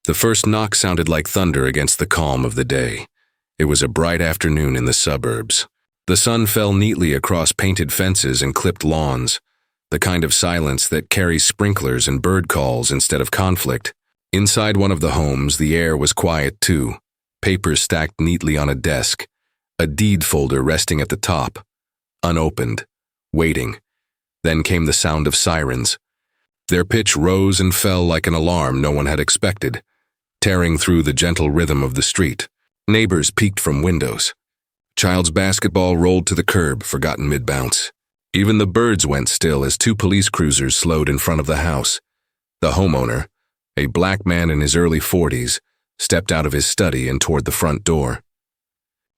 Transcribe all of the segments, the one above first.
The first knock sounded like thunder against the calm of the day. It was a bright afternoon in the suburbs. The sun fell neatly across painted fences and clipped lawns, the kind of silence that carries sprinklers and bird calls instead of conflict. Inside one of the homes, the air was quiet too, papers stacked neatly on a desk, a deed folder resting at the top, unopened, waiting. Then came the sound of sirens. Their pitch rose and fell like an alarm no one had expected, tearing through the gentle rhythm of the street. Neighbors peeked from windows. Child's basketball rolled to the curb, forgotten mid-bounce. Even the birds went still as two police cruisers slowed in front of the house. The homeowner, a black man in his early 40s, stepped out of his study and toward the front door.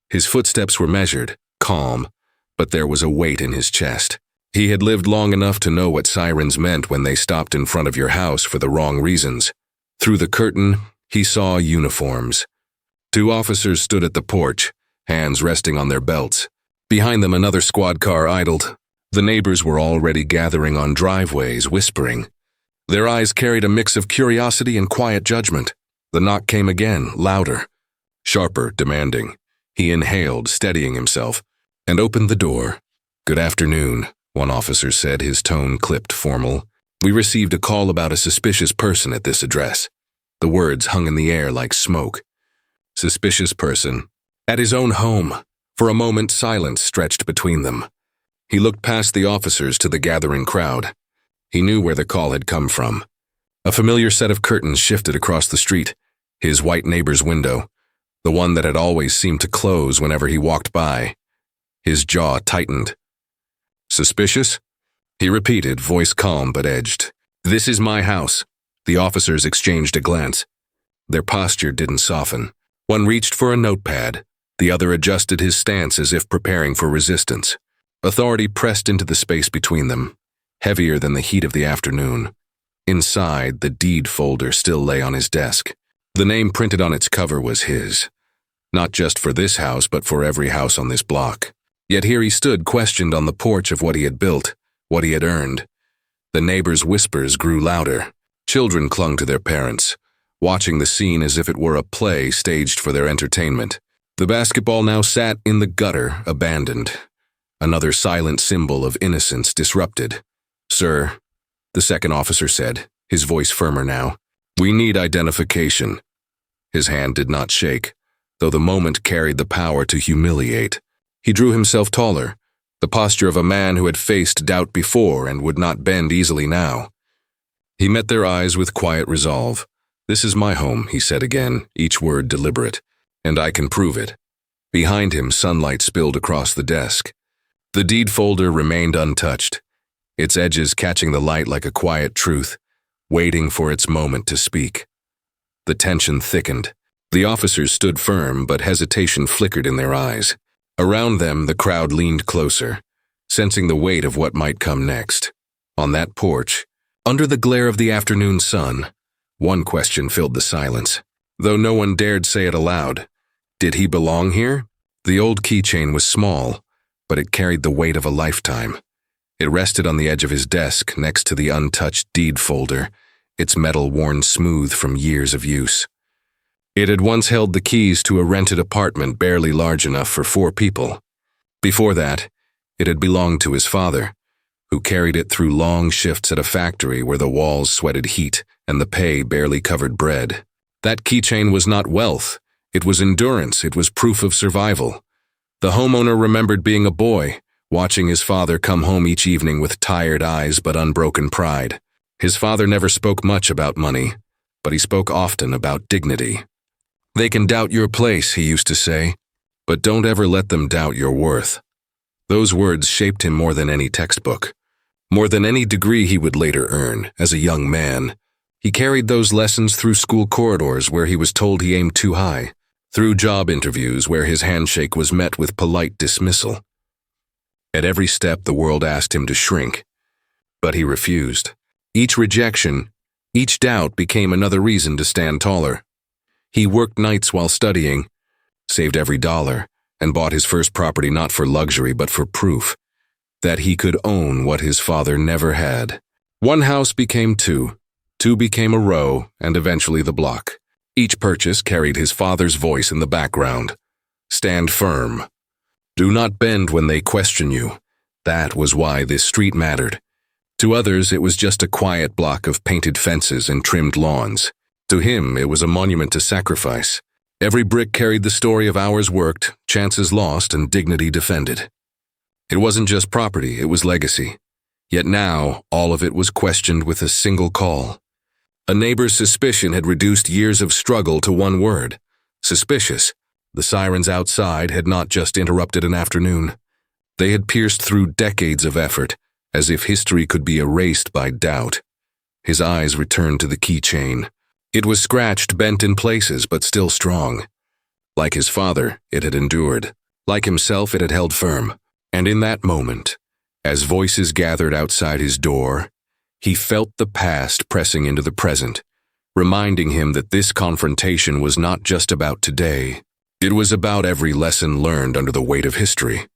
His footsteps were measured, calm, but there was a weight in his chest. He had lived long enough to know what sirens meant when they stopped in front of your house for the wrong reasons. Through the curtain, he saw uniforms. Two officers stood at the porch, hands resting on their belts. Behind them, another squad car idled. The neighbors were already gathering on driveways, whispering. Their eyes carried a mix of curiosity and quiet judgment. The knock came again, louder, sharper, demanding. He inhaled, steadying himself, and opened the door. "Good afternoon," one officer said, his tone clipped formal. "We received a call about a suspicious person at this address." The words hung in the air like smoke. Suspicious person. At his own home. For a moment, silence stretched between them. He looked past the officers to the gathering crowd. He knew where the call had come from. A familiar set of curtains shifted across the street, his white neighbor's window, the one that had always seemed to close whenever he walked by. His jaw tightened. "Suspicious?" he repeated, voice calm but edged. "This is my house." The officers exchanged a glance. Their posture didn't soften. One reached for a notepad. The other adjusted his stance as if preparing for resistance. Authority pressed into the space between them, heavier than the heat of the afternoon. Inside, the deed folder still lay on his desk. The name printed on its cover was his. Not just for this house, but for every house on this block. Yet here he stood, questioned on the porch of what he had built, what he had earned. The neighbors' whispers grew louder. Children clung to their parents, watching the scene as if it were a play staged for their entertainment. The basketball now sat in the gutter, abandoned. Another silent symbol of innocence disrupted. "Sir," the second officer said, his voice firmer now, "we need identification." His hand did not shake, though the moment carried the power to humiliate. He drew himself taller, the posture of a man who had faced doubt before and would not bend easily now. He met their eyes with quiet resolve. "This is my home," he said again, each word deliberate, "and I can prove it." Behind him, sunlight spilled across the desk. The deed folder remained untouched, its edges catching the light like a quiet truth, waiting for its moment to speak. The tension thickened. The officers stood firm, but hesitation flickered in their eyes. Around them, the crowd leaned closer, sensing the weight of what might come next. On that porch, under the glare of the afternoon sun, one question filled the silence, though no one dared say it aloud. Did he belong here? The old keychain was small, but it carried the weight of a lifetime. It rested on the edge of his desk next to the untouched deed folder, its metal worn smooth from years of use. It had once held the keys to a rented apartment barely large enough for 4 people. Before that, it had belonged to his father, who carried it through long shifts at a factory where the walls sweated heat and the pay barely covered bread. That keychain was not wealth, it was endurance, it was proof of survival. The homeowner remembered being a boy, watching his father come home each evening with tired eyes but unbroken pride. His father never spoke much about money, but he spoke often about dignity. "They can doubt your place," he used to say, "but don't ever let them doubt your worth." Those words shaped him more than any textbook, more than any degree he would later earn as a young man. He carried those lessons through school corridors where he was told he aimed too high, through job interviews where his handshake was met with polite dismissal. At every step, the world asked him to shrink, but he refused. Each rejection, each doubt became another reason to stand taller. He worked nights while studying, saved every dollar, and bought his first property not for luxury but for proof that he could own what his father never had. One house became two became a row, and eventually the block. Each purchase carried his father's voice in the background. Stand firm. Do not bend when they question you. That was why this street mattered. To others, it was just a quiet block of painted fences and trimmed lawns. To him, it was a monument to sacrifice. Every brick carried the story of hours worked, chances lost, and dignity defended. It wasn't just property, it was legacy. Yet now, all of it was questioned with a single call. A neighbor's suspicion had reduced years of struggle to one word: suspicious. The sirens outside had not just interrupted an afternoon. They had pierced through decades of effort, as if history could be erased by doubt. His eyes returned to the keychain. It was scratched, bent in places, but still strong. Like his father, it had endured. Like himself, it had held firm. And in that moment, as voices gathered outside his door, he felt the past pressing into the present, reminding him that this confrontation was not just about today. It was about every lesson learned under the weight of history.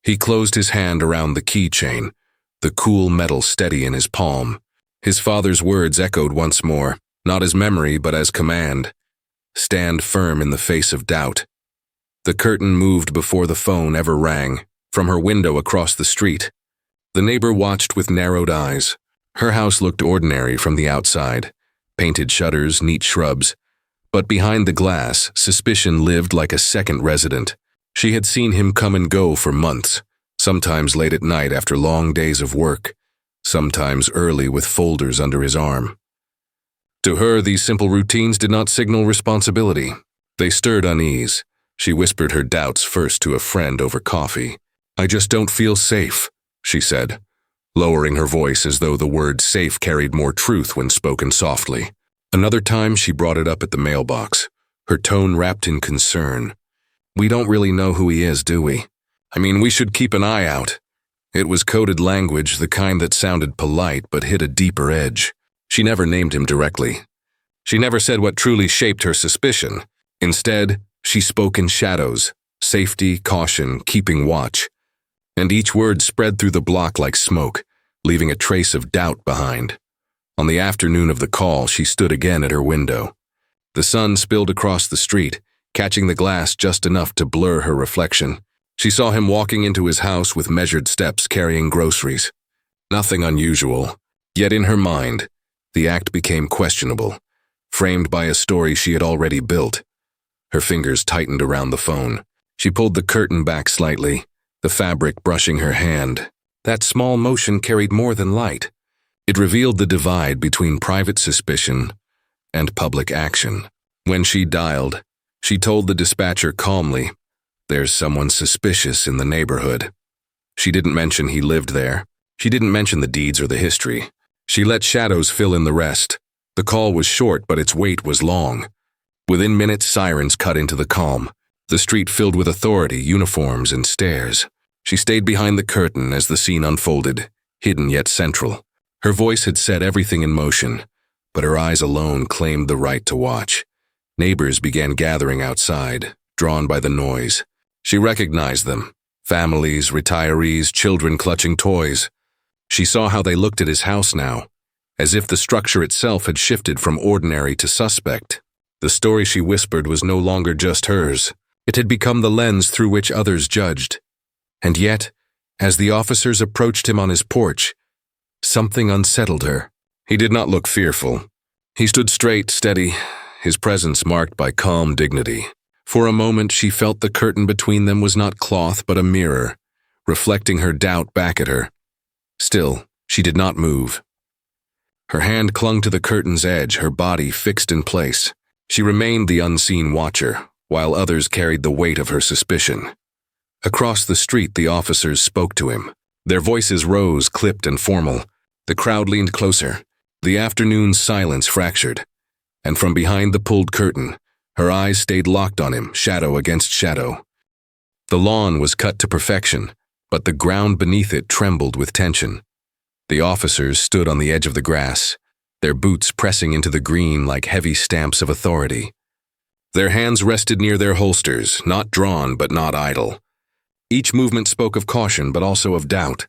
He closed his hand around the keychain, the cool metal steady in his palm. His father's words echoed once more, not as memory but as command. Stand firm in the face of doubt. The curtain moved before the phone ever rang, from her window across the street. The neighbor watched with narrowed eyes. Her house looked ordinary from the outside, painted shutters, neat shrubs. But behind the glass, suspicion lived like a second resident. She had seen him come and go for months, sometimes late at night after long days of work, sometimes early with folders under his arm. To her, these simple routines did not signal responsibility. They stirred unease. She whispered her doubts first to a friend over coffee. "I just don't feel safe," she said, lowering her voice as though the word safe carried more truth when spoken softly. Another time she brought it up at the mailbox, her tone wrapped in concern. "We don't really know who he is, do we? I mean, we should keep an eye out." It was coded language, the kind that sounded polite but hit a deeper edge. She never named him directly. She never said what truly shaped her suspicion. Instead, she spoke in shadows: safety, caution, keeping watch. And each word spread through the block like smoke, leaving a trace of doubt behind. On the afternoon of the call, she stood again at her window. The sun spilled across the street, catching the glass just enough to blur her reflection. She saw him walking into his house with measured steps, carrying groceries. Nothing unusual. Yet in her mind, the act became questionable, framed by a story she had already built. Her fingers tightened around the phone. She pulled the curtain back slightly, the fabric brushing her hand. That small motion carried more than light. It revealed the divide between private suspicion and public action. When she dialed, she told the dispatcher calmly, "There's someone suspicious in the neighborhood." She didn't mention he lived there. She didn't mention the deeds or the history. She let shadows fill in the rest. The call was short, but its weight was long. Within minutes, sirens cut into the calm, the street filled with authority, uniforms, and stares. She stayed behind the curtain as the scene unfolded, hidden yet central. Her voice had set everything in motion, but her eyes alone claimed the right to watch. Neighbors began gathering outside, drawn by the noise. She recognized them: families, retirees, children clutching toys. She saw how they looked at his house now, as if the structure itself had shifted from ordinary to suspect. The story she whispered was no longer just hers. It had become the lens through which others judged. And yet, as the officers approached him on his porch, something unsettled her. He did not look fearful. He stood straight, steady, his presence marked by calm dignity. For a moment, she felt the curtain between them was not cloth but a mirror, reflecting her doubt back at her. Still, she did not move. Her hand clung to the curtain's edge, her body fixed in place. She remained the unseen watcher, while others carried the weight of her suspicion. Across the street, the officers spoke to him. Their voices rose, clipped and formal. The crowd leaned closer. The afternoon's silence fractured. And from behind the pulled curtain, her eyes stayed locked on him, shadow against shadow. The lawn was cut to perfection, but the ground beneath it trembled with tension. The officers stood on the edge of the grass, their boots pressing into the green like heavy stamps of authority. Their hands rested near their holsters, not drawn but not idle. Each movement spoke of caution but also of doubt.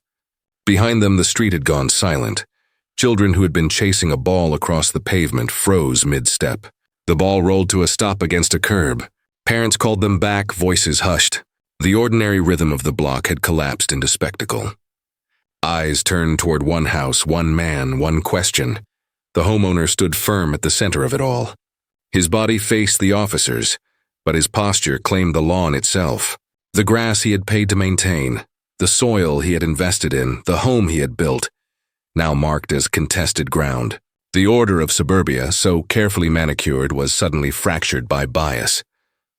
Behind them, the street had gone silent. Children who had been chasing a ball across the pavement froze mid-step. The ball rolled to a stop against a curb. Parents called them back, voices hushed. The ordinary rhythm of the block had collapsed into spectacle. Eyes turned toward one house, one man, one question. The homeowner stood firm at the center of it all. His body faced the officers, but his posture claimed the lawn itself. The grass he had paid to maintain, the soil he had invested in, the home he had built, now marked as contested ground. The order of suburbia, so carefully manicured, was suddenly fractured by bias.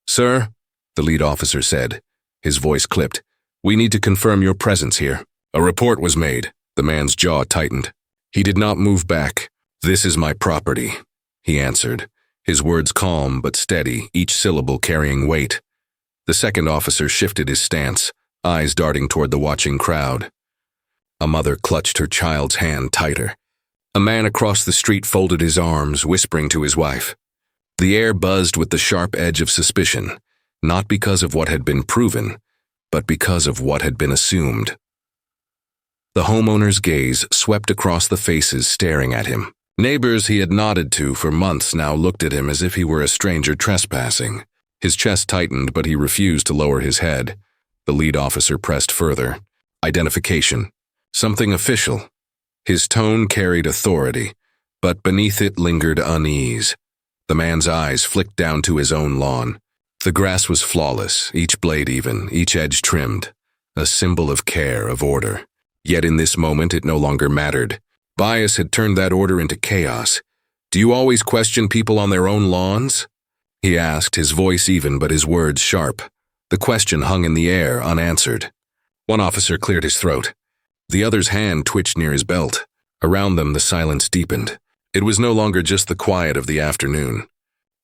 "Sir," the lead officer said, his voice clipped, "we need to confirm your presence here." A report was made. The man's jaw tightened. He did not move back. "This is my property," he answered, his words calm but steady, each syllable carrying weight. The second officer shifted his stance, eyes darting toward the watching crowd. A mother clutched her child's hand tighter. A man across the street folded his arms, whispering to his wife. The air buzzed with the sharp edge of suspicion, not because of what had been proven, but because of what had been assumed. The homeowner's gaze swept across the faces staring at him. Neighbors he had nodded to for months now looked at him as if he were a stranger trespassing. His chest tightened, but he refused to lower his head. The lead officer pressed further. Identification. Something official. His tone carried authority, but beneath it lingered unease. The man's eyes flicked down to his own lawn. The grass was flawless, each blade even, each edge trimmed, a symbol of care, of order. Yet in this moment it no longer mattered. Bias had turned that order into chaos. "Do you always question people on their own lawns?" he asked, his voice even but his words sharp. The question hung in the air, unanswered. One officer cleared his throat. The other's hand twitched near his belt. Around them the silence deepened. It was no longer just the quiet of the afternoon.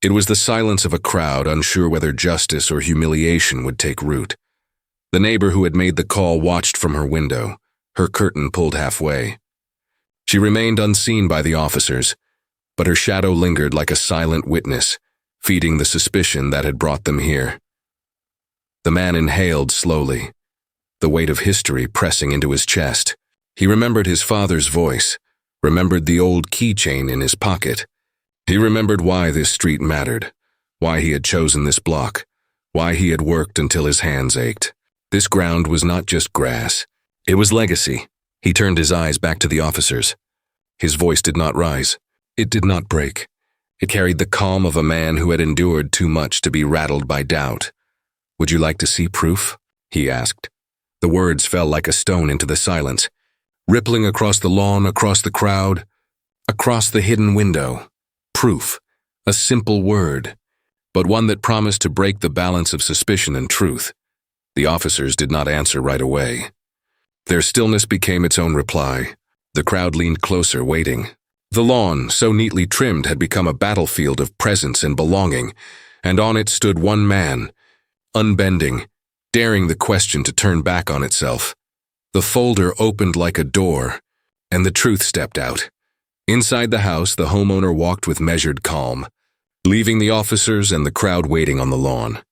It was the silence of a crowd unsure whether justice or humiliation would take root. The neighbor who had made the call watched from her window, her curtain pulled halfway. She remained unseen by the officers, but her shadow lingered like a silent witness, feeding the suspicion that had brought them here. The man inhaled slowly, the weight of history pressing into his chest. He remembered his father's voice, remembered the old keychain in his pocket. He remembered why this street mattered, why he had chosen this block, why he had worked until his hands ached. This ground was not just grass, it was legacy. He turned his eyes back to the officers. His voice did not rise. It did not break. It carried the calm of a man who had endured too much to be rattled by doubt. "Would you like to see proof?" he asked. The words fell like a stone into the silence, rippling across the lawn, across the crowd, across the hidden window. Proof. A simple word, but one that promised to break the balance of suspicion and truth. The officers did not answer right away. Their stillness became its own reply. The crowd leaned closer, waiting. The lawn, so neatly trimmed, had become a battlefield of presence and belonging, and on it stood one man, unbending, daring the question to turn back on itself. The folder opened like a door, and the truth stepped out. Inside the house, the homeowner walked with measured calm, leaving the officers and the crowd waiting on the lawn.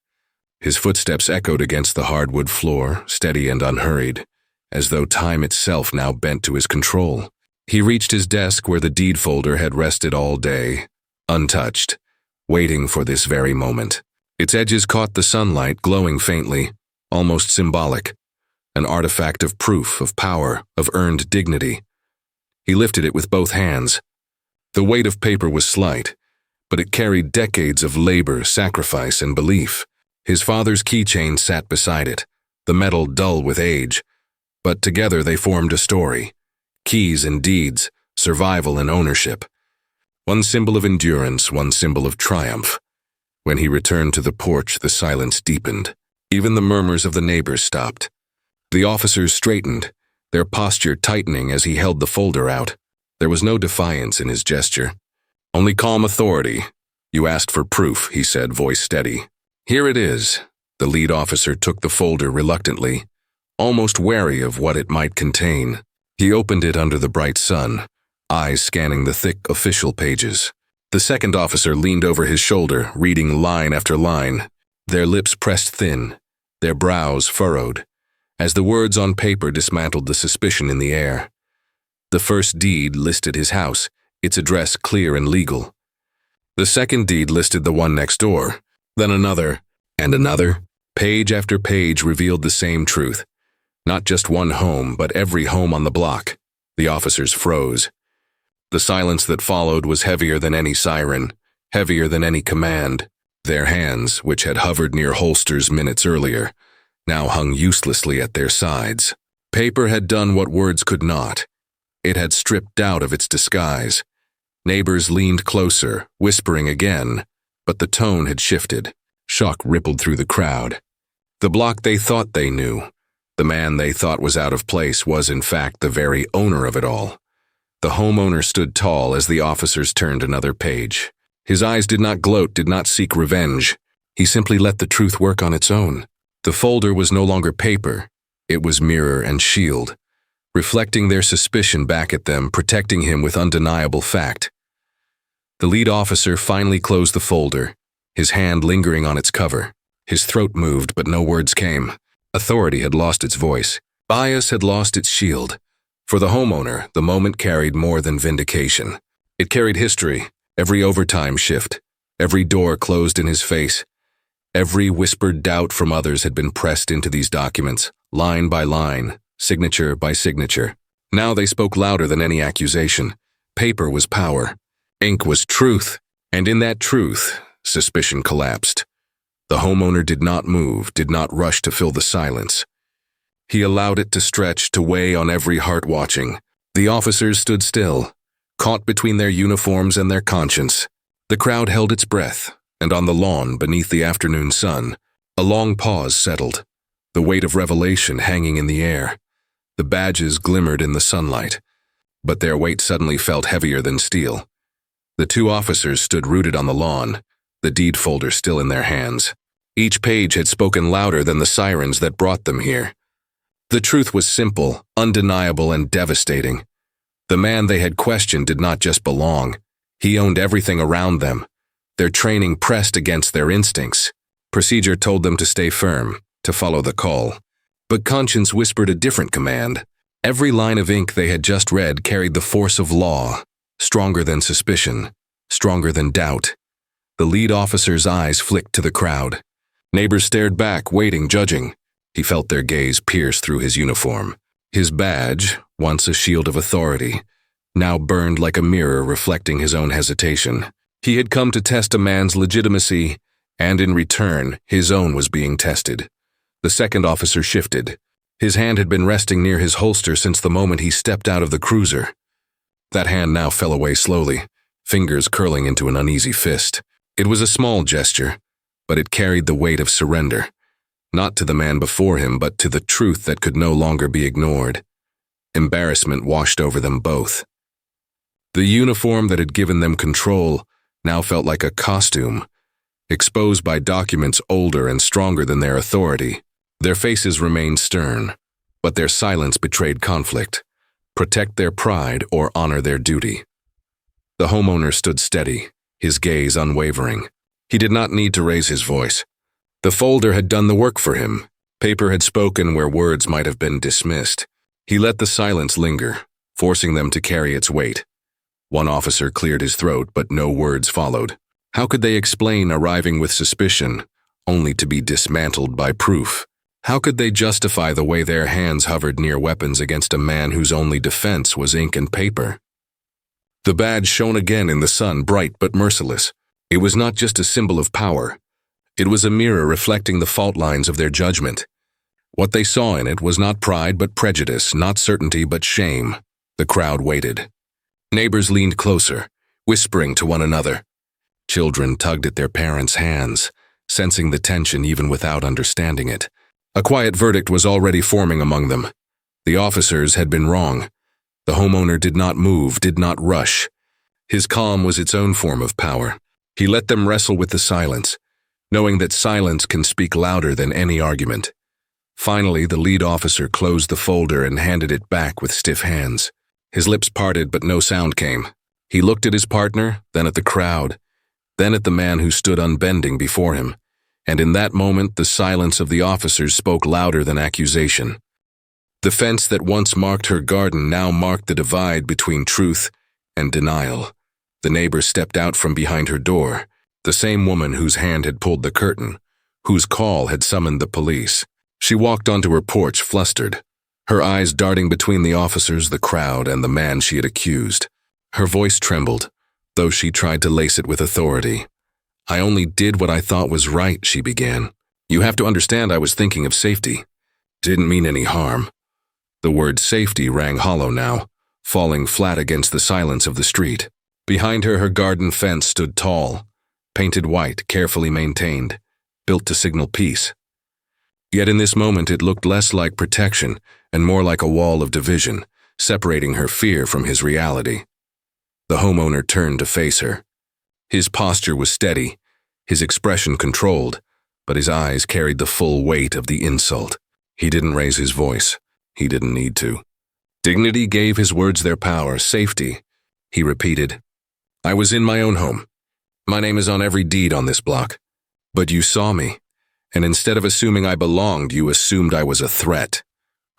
His footsteps echoed against the hardwood floor, steady and unhurried, as though time itself now bent to his control. He reached his desk where the deed folder had rested all day, untouched, waiting for this very moment. Its edges caught the sunlight, glowing faintly, almost symbolic, an artifact of proof, of power, of earned dignity. He lifted it with both hands. The weight of paper was slight, but it carried decades of labor, sacrifice, and belief. His father's keychain sat beside it, the metal dull with age, but together they formed a story. Keys and deeds, survival and ownership. One symbol of endurance, one symbol of triumph. When he returned to the porch, the silence deepened. Even the murmurs of the neighbors stopped. The officers straightened, their posture tightening as he held the folder out. There was no defiance in his gesture, only calm authority. "You asked for proof," he said, voice steady. "Here it is." The lead officer took the folder reluctantly, almost wary of what it might contain. He opened it under the bright sun, eyes scanning the thick official pages. The second officer leaned over his shoulder, reading line after line, their lips pressed thin, their brows furrowed, as the words on paper dismantled the suspicion in the air. The first deed listed his house, its address clear and legal. The second deed listed the one next door, then another, and another. Page after page revealed the same truth. Not just one home, but every home on the block. The officers froze. The silence that followed was heavier than any siren, heavier than any command. Their hands, which had hovered near holsters minutes earlier, now hung uselessly at their sides. Paper had done what words could not. It had stripped doubt of its disguise. Neighbors leaned closer, whispering again, but the tone had shifted. Shock rippled through the crowd. The block they thought they knew, the man they thought was out of place, was in fact the very owner of it all. The homeowner stood tall as the officers turned another page. His eyes did not gloat, did not seek revenge. He simply let the truth work on its own. The folder was no longer paper. It was mirror and shield, reflecting their suspicion back at them, protecting him with undeniable fact. The lead officer finally closed the folder, his hand lingering on its cover. His throat moved, but no words came. Authority had lost its voice. Bias had lost its shield. For the homeowner, the moment carried more than vindication. It carried history, every overtime shift, every door closed in his face. Every whispered doubt from others had been pressed into these documents, line by line, signature by signature. Now they spoke louder than any accusation. Paper was power. Ink was truth. And in that truth, suspicion collapsed. The homeowner did not move, did not rush to fill the silence. He allowed it to stretch, to weigh on every heart watching. The officers stood still, caught between their uniforms and their conscience. The crowd held its breath, and on the lawn beneath the afternoon sun, a long pause settled, the weight of revelation hanging in the air. The badges glimmered in the sunlight, but their weight suddenly felt heavier than steel. The two officers stood rooted on the lawn, the deed folder still in their hands. Each page had spoken louder than the sirens that brought them here. The truth was simple, undeniable, and devastating. The man they had questioned did not just belong. He owned everything around them. Their training pressed against their instincts. Procedure told them to stay firm, to follow the call. But conscience whispered a different command. Every line of ink they had just read carried the force of law, stronger than suspicion, stronger than doubt. The lead officer's eyes flicked to the crowd. Neighbors stared back, waiting, judging. He felt their gaze pierce through his uniform. His badge, once a shield of authority, now burned like a mirror reflecting his own hesitation. He had come to test a man's legitimacy, and in return, his own was being tested. The second officer shifted. His hand had been resting near his holster since the moment he stepped out of the cruiser. That hand now fell away slowly, fingers curling into an uneasy fist. It was a small gesture, but it carried the weight of surrender. Not to the man before him, but to the truth that could no longer be ignored. Embarrassment washed over them both. The uniform that had given them control now felt like a costume, exposed by documents older and stronger than their authority. Their faces remained stern, but their silence betrayed conflict. Protect their pride or honor their duty. The homeowner stood steady, his gaze unwavering. He did not need to raise his voice. The folder had done the work for him. Paper had spoken where words might have been dismissed. He let the silence linger, forcing them to carry its weight. One officer cleared his throat, but no words followed. How could they explain arriving with suspicion, only to be dismantled by proof? How could they justify the way their hands hovered near weapons against a man whose only defense was ink and paper? The badge shone again in the sun, bright but merciless. It was not just a symbol of power. It was a mirror reflecting the fault lines of their judgment. What they saw in it was not pride but prejudice, not certainty but shame. The crowd waited. Neighbors leaned closer, whispering to one another. Children tugged at their parents' hands, sensing the tension even without understanding it. A quiet verdict was already forming among them. The officers had been wrong. The homeowner did not move, did not rush. His calm was its own form of power. He let them wrestle with the silence, knowing that silence can speak louder than any argument. Finally, the lead officer closed the folder and handed it back with stiff hands. His lips parted, but no sound came. He looked at his partner, then at the crowd, then at the man who stood unbending before him. And in that moment, the silence of the officers spoke louder than accusation. The fence that once marked her garden now marked the divide between truth and denial. The neighbor stepped out from behind her door, the same woman whose hand had pulled the curtain, whose call had summoned the police. She walked onto her porch flustered, her eyes darting between the officers, the crowd, and the man she had accused. Her voice trembled, though she tried to lace it with authority. "I only did what I thought was right," she began. "You have to understand I was thinking of safety. Didn't mean any harm." The word safety rang hollow now, falling flat against the silence of the street. Behind her, her garden fence stood tall, painted white, carefully maintained, built to signal peace. Yet in this moment it looked less like protection and more like a wall of division, separating her fear from his reality. The homeowner turned to face her. His posture was steady, his expression controlled, but his eyes carried the full weight of the insult. He didn't raise his voice. He didn't need to. Dignity gave his words their power. "Safety," he repeated. "I was in my own home. My name is on every deed on this block. But you saw me, and instead of assuming I belonged, you assumed I was a threat."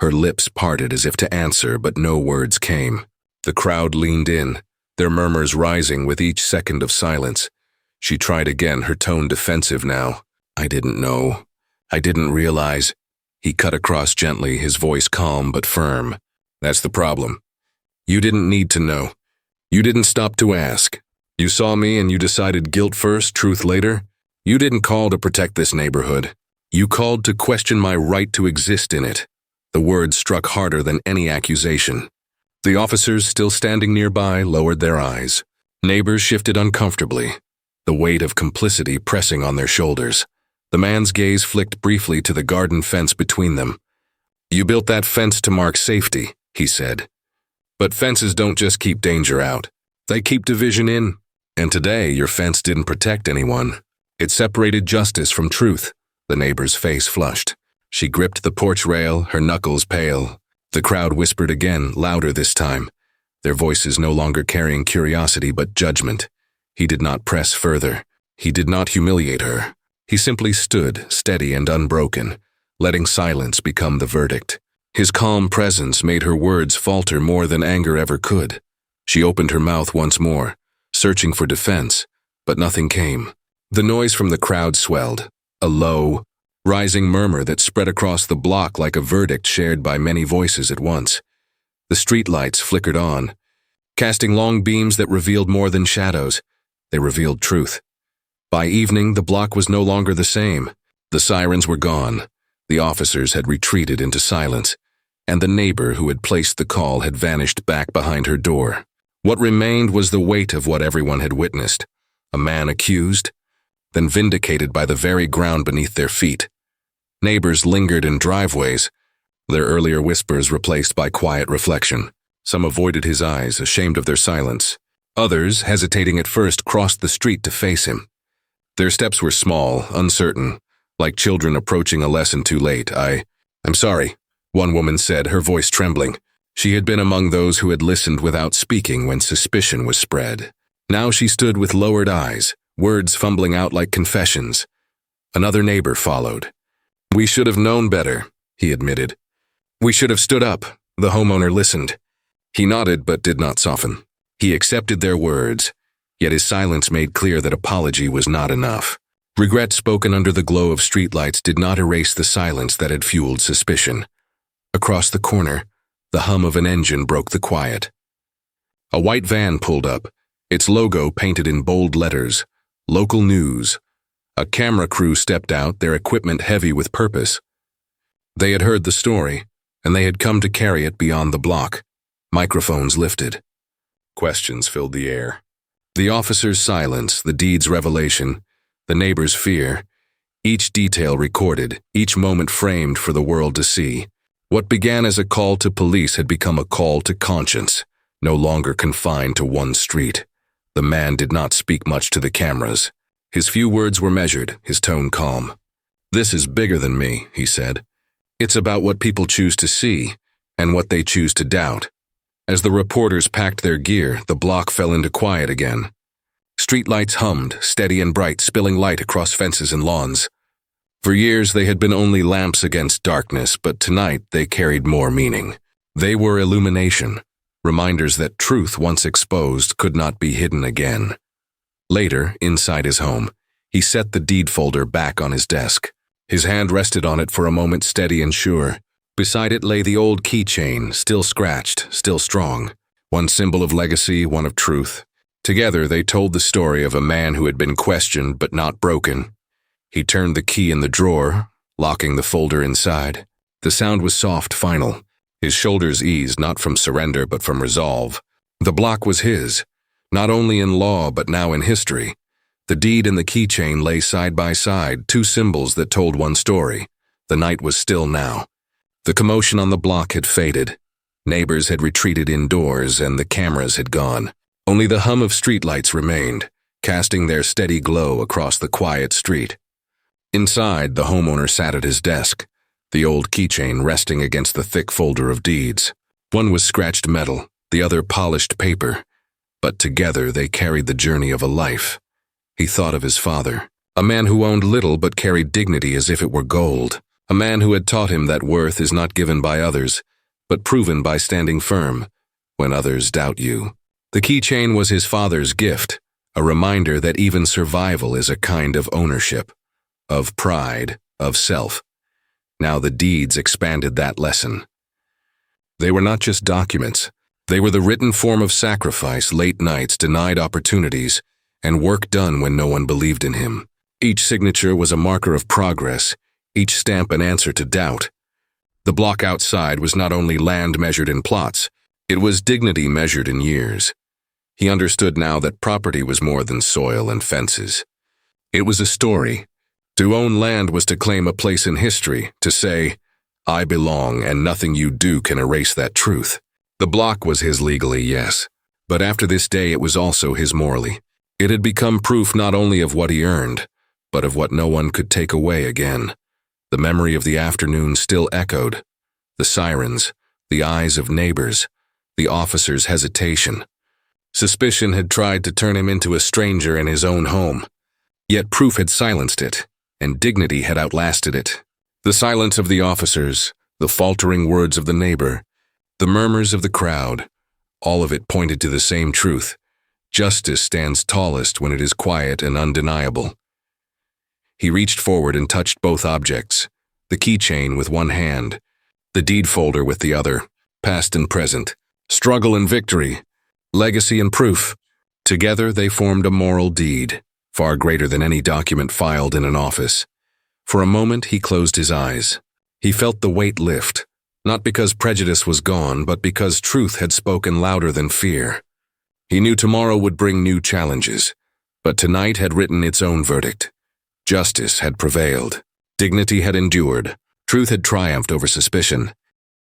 Her lips parted as if to answer, but no words came. The crowd leaned in, their murmurs rising with each second of silence. She tried again, her tone defensive now. "I didn't know. I didn't realize." He cut across gently, his voice calm but firm. "That's the problem. You didn't need to know. You didn't stop to ask. You saw me and you decided guilt first, truth later. You didn't call to protect this neighborhood. You called to question my right to exist in it." The words struck harder than any accusation. The officers, still standing nearby, lowered their eyes. Neighbors shifted uncomfortably, the weight of complicity pressing on their shoulders. The man's gaze flicked briefly to the garden fence between them. "You built that fence to mark safety," he said. "But fences don't just keep danger out. They keep division in. And today, your fence didn't protect anyone. It separated justice from truth." The neighbor's face flushed. She gripped the porch rail, her knuckles pale. The crowd whispered again, louder this time, their voices no longer carrying curiosity but judgment. He did not press further. He did not humiliate her. He simply stood, steady and unbroken, letting silence become the verdict. His calm presence made her words falter more than anger ever could. She opened her mouth once more, searching for defense, but nothing came. The noise from the crowd swelled, a low, rising murmur that spread across the block like a verdict shared by many voices at once. The streetlights flickered on, casting long beams that revealed more than shadows. They revealed truth. By evening, the block was no longer the same. The sirens were gone. The officers had retreated into silence, and the neighbor who had placed the call had vanished back behind her door. What remained was the weight of what everyone had witnessed. A man accused, then vindicated by the very ground beneath their feet. Neighbors lingered in driveways, their earlier whispers replaced by quiet reflection. Some avoided his eyes, ashamed of their silence. Others, hesitating at first, crossed the street to face him. Their steps were small, uncertain, like children approaching a lesson too late. I'm sorry," one woman said, her voice trembling. She had been among those who had listened without speaking when suspicion was spread. Now she stood with lowered eyes, words fumbling out like confessions. Another neighbor followed. "We should have known better," he admitted. "We should have stood up." The homeowner listened. He nodded but did not soften. He accepted their words, yet his silence made clear that apology was not enough. Regret spoken under the glow of streetlights did not erase the silence that had fueled suspicion. Across the corner, the hum of an engine broke the quiet. A white van pulled up, its logo painted in bold letters, "Local News." A camera crew stepped out, their equipment heavy with purpose. They had heard the story, and they had come to carry it beyond the block. Microphones lifted. Questions filled the air. The officer's silence, the deed's revelation, the neighbor's fear, each detail recorded, each moment framed for the world to see. What began as a call to police had become a call to conscience, no longer confined to one street. The man did not speak much to the cameras. His few words were measured, his tone calm. "This is bigger than me," he said. "It's about what people choose to see, and what they choose to doubt." As the reporters packed their gear, the block fell into quiet again. Streetlights hummed, steady and bright, spilling light across fences and lawns. For years they had been only lamps against darkness, but tonight they carried more meaning. They were illumination, reminders that truth once exposed could not be hidden again. Later, inside his home, he set the deed folder back on his desk. His hand rested on it for a moment, steady and sure. Beside it lay the old keychain, still scratched, still strong. One symbol of legacy, one of truth. Together they told the story of a man who had been questioned but not broken. He turned the key in the drawer, locking the folder inside. The sound was soft, final. His shoulders eased, not from surrender but from resolve. The block was his, not only in law but now in history. The deed and the keychain lay side by side, two symbols that told one story. The night was still now. The commotion on the block had faded. Neighbors had retreated indoors and the cameras had gone. Only the hum of streetlights remained, casting their steady glow across the quiet street. Inside, the homeowner sat at his desk, the old keychain resting against the thick folder of deeds. One was scratched metal, the other polished paper, but together they carried the journey of a life. He thought of his father, a man who owned little but carried dignity as if it were gold, a man who had taught him that worth is not given by others, but proven by standing firm when others doubt you. The keychain was his father's gift, a reminder that even survival is a kind of ownership, of pride, of self. Now the deeds expanded that lesson. They were not just documents. They were the written form of sacrifice, late nights, denied opportunities, and work done when no one believed in him. Each signature was a marker of progress, each stamp an answer to doubt. The block outside was not only land measured in plots, it was dignity measured in years. He understood now that property was more than soil and fences. It was a story. To own land was to claim a place in history, to say, I belong and nothing you do can erase that truth. The block was his legally, yes, but after this day it was also his morally. It had become proof not only of what he earned, but of what no one could take away again. The memory of the afternoon still echoed. The sirens, the eyes of neighbors, the officer's hesitation. Suspicion had tried to turn him into a stranger in his own home. Yet proof had silenced it, and dignity had outlasted it. The silence of the officers, the faltering words of the neighbor, the murmurs of the crowd, all of it pointed to the same truth. Justice stands tallest when it is quiet and undeniable. He reached forward and touched both objects, the keychain with one hand, the deed folder with the other, past and present, struggle and victory, legacy and proof. Together they formed a moral deed, far greater than any document filed in an office. For a moment he closed his eyes. He felt the weight lift, not because prejudice was gone, but because truth had spoken louder than fear. He knew tomorrow would bring new challenges, but tonight had written its own verdict. Justice had prevailed. Dignity had endured. Truth had triumphed over suspicion.